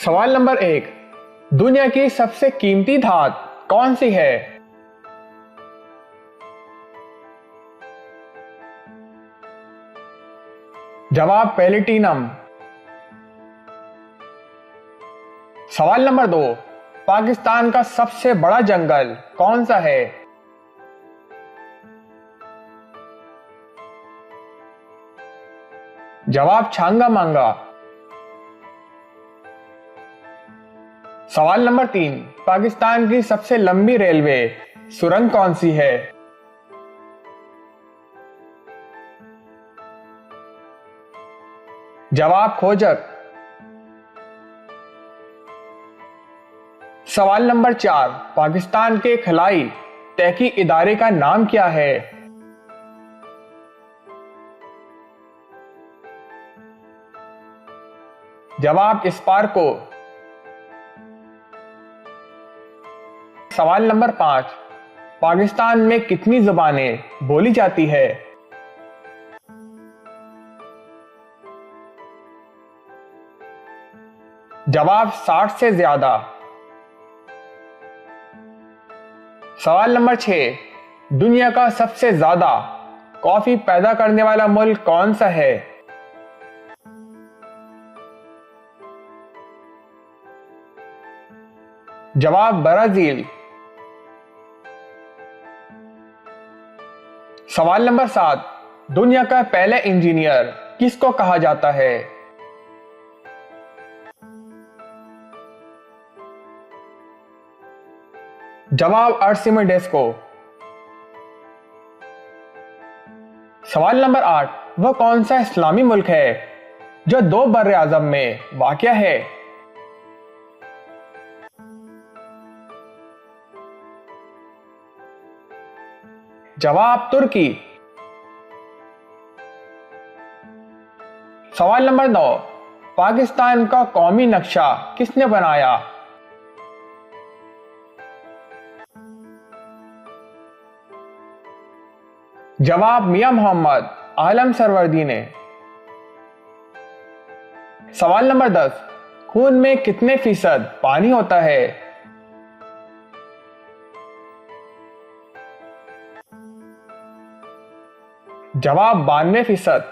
सवाल नंबर 1। दुनिया की सबसे कीमती धात कौन सी है? जवाब प्लेटिनम। सवाल नंबर 2। पाकिस्तान का सबसे बड़ा जंगल कौन सा है? जवाब छांगा मांगा। सवाल नंबर 3। पाकिस्तान की सबसे लंबी रेलवे सुरंग कौन सी है? जवाब खोजक। सवाल नंबर 4। पाकिस्तान के खलाई तहकीकी इदारे का नाम क्या है? जवाब स्पार्को। सवाल नंबर 5। पाकिस्तान में कितनी जुबानें बोली जाती है? जवाब 60 से ज्यादा। सवाल नंबर 6। दुनिया का सबसे ज्यादा कॉफी पैदा करने वाला मुल्क कौन सा है? जवाब ब्राजील। सवाल नंबर 7। दुनिया का पहला इंजीनियर किसको कहा जाता है? जवाब आर्किमिडीज को। सवाल नंबर 8। वह कौन सा इस्लामी मुल्क है जो 2 बर्रे आज़म में वाक़या है? जवाब तुर्की। सवाल नंबर 9। पाकिस्तान का कौमी नक्शा किसने बनाया? जवाब मियां मोहम्मद आलम सरवर्दी ने। सवाल नंबर 10। खून में कितने फीसद पानी होता है? जवाब 92%।